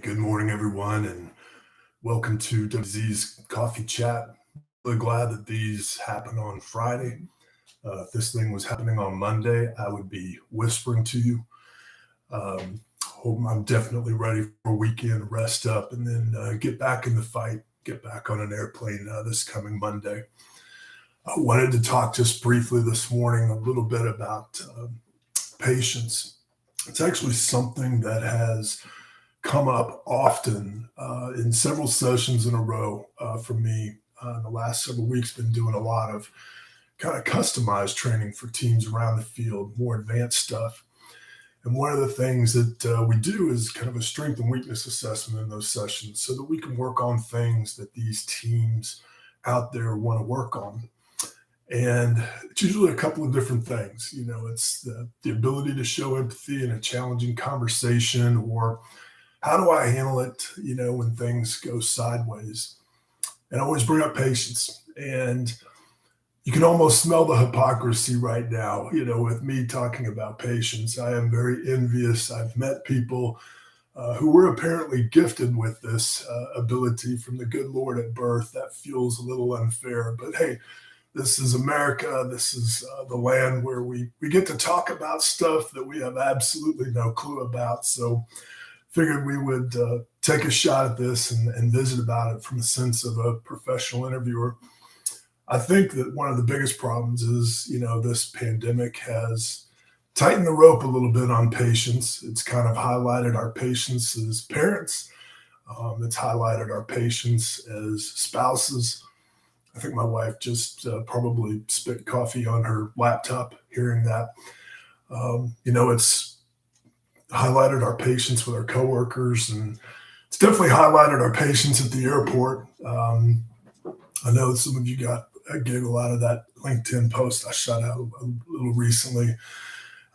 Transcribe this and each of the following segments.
Good morning, everyone, and welcome to WZ's Coffee Chat. Really glad that these happen on Friday. If this thing was happening on Monday, I would be whispering to you. I'm definitely ready for a weekend, rest up, and then get back in the fight, get back on an airplane this coming Monday. I wanted to talk just briefly this morning a little bit about patience. It's actually something that has come up often in several sessions in a row for me. In the last several weeks, been doing a lot of kind of customized training for teams around the field, more advanced stuff. And one of the things that we do is kind of a strength and weakness assessment in those sessions so that we can work on things that these teams out there want to work on. And it's usually a couple of different things. It's the ability to show empathy in a challenging conversation, or how do I handle it, when things go sideways? And I always bring up patience. And you can almost smell the hypocrisy right now, with me talking about patience. I am very envious. I've met people who were apparently gifted with this ability from the good Lord at birth. That feels a little unfair. But hey, this is America. This is the land where we get to talk about stuff that we have absolutely no clue about. So figured we would take a shot at this and visit about it from a sense of a professional interviewer. I think that one of the biggest problems is, this pandemic has tightened the rope a little bit on patience. It's kind of highlighted our patience as parents. It's highlighted our patience as spouses. I think my wife just probably spit coffee on her laptop hearing that. It's highlighted our patience with our coworkers, and it's definitely highlighted our patience at the airport. I know some of you got a giggle out of that LinkedIn post I shot out a little recently,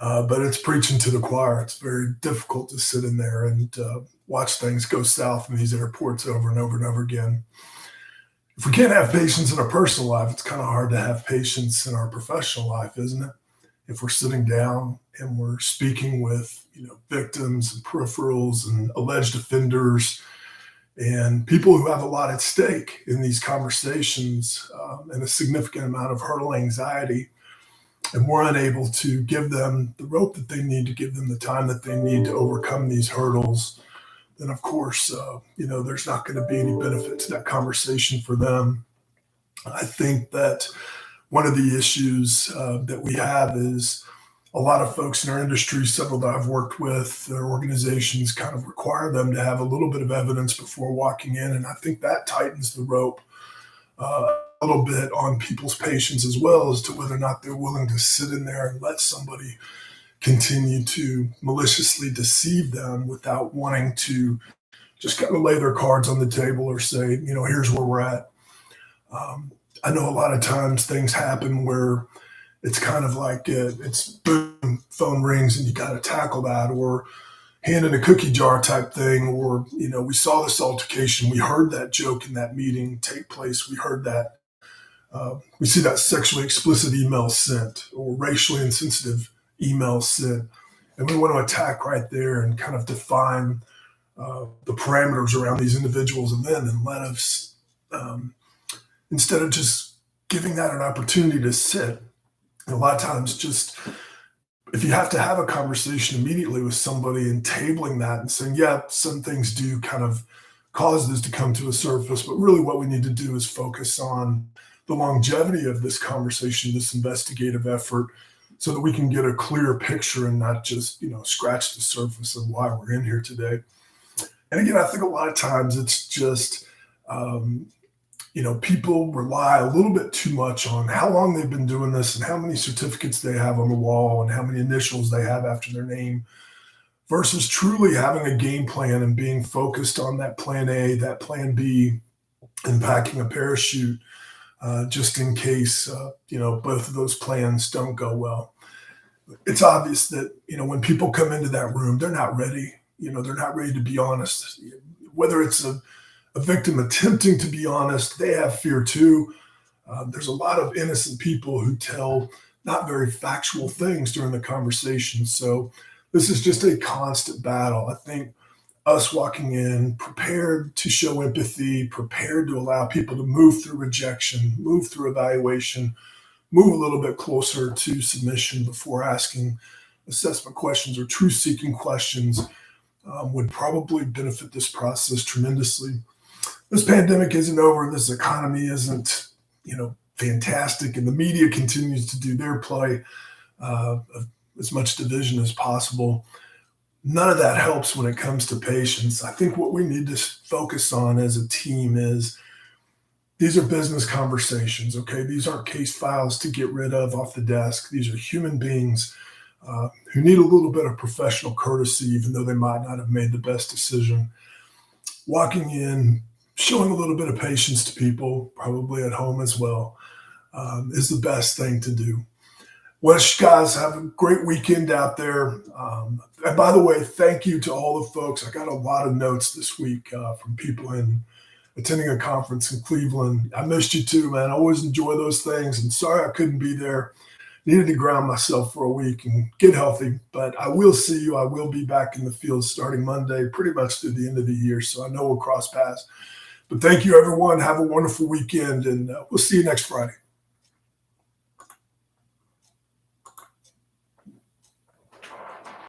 but it's preaching to the choir. It's very difficult to sit in there and watch things go south in these airports over and over and over again. If we can't have patience in our personal life, it's kind of hard to have patience in our professional life, isn't it? If we're sitting down and we're speaking with, victims and peripherals and alleged offenders and people who have a lot at stake in these conversations, and a significant amount of hurdle anxiety, and we're unable to give them the rope that they need, to give them the time that they need to overcome these hurdles, then of course, there's not going to be any benefit to that conversation for them. I think that one of the issues that we have is a lot of folks in our industry, several that I've worked with, their organizations kind of require them to have a little bit of evidence before walking in. And I think that tightens the rope a little bit on people's patience, as well as to whether or not they're willing to sit in there and let somebody continue to maliciously deceive them without wanting to just kind of lay their cards on the table or say, here's where we're at. I know a lot of times things happen where it's kind of like it's boom, phone rings and you got to tackle that, or hand in a cookie jar type thing, or, we saw this altercation. We heard that joke in that meeting take place. We heard that. We see that sexually explicit email sent or racially insensitive email sent. And we want to attack right there and kind of define the parameters around these individuals and let us, instead of just giving that an opportunity to sit. And a lot of times, just if you have to have a conversation immediately with somebody and tabling that and saying, yeah, some things do kind of cause this to come to a surface, but really what we need to do is focus on the longevity of this conversation, this investigative effort, so that we can get a clear picture and not just, scratch the surface of why we're in here today. And again, I think a lot of times it's just, people rely a little bit too much on how long they've been doing this and how many certificates they have on the wall and how many initials they have after their name, versus truly having a game plan and being focused on that plan A, that plan B, and packing a parachute just in case, both of those plans don't go well. It's obvious that, when people come into that room, they're not ready. They're not ready to be honest. Whether it's a victim attempting to be honest, they have fear too. There's a lot of innocent people who tell not very factual things during the conversation. So this is just a constant battle. I think us walking in prepared to show empathy, prepared to allow people to move through rejection, move through evaluation, move a little bit closer to submission before asking assessment questions or truth seeking questions would probably benefit this process tremendously. This pandemic isn't over. This economy isn't, fantastic, and the media continues to do their play of as much division as possible. None of that helps when it comes to patients. I think what we need to focus on as a team is these are business conversations, okay? These aren't case files to get rid of off the desk. These are human beings who need a little bit of professional courtesy, even though they might not have made the best decision. Walking in, showing a little bit of patience to people, probably at home as well, is the best thing to do. Wish you guys have a great weekend out there. And by the way, thank you to all the folks. I got a lot of notes this week from people attending a conference in Cleveland. I missed you too, man. I always enjoy those things. And sorry I couldn't be there. Needed to ground myself for a week and get healthy. But I will see you. I will be back in the field starting Monday, pretty much through the end of the year. So I know we'll cross paths. But thank you, everyone. Have a wonderful weekend, and we'll see you next Friday.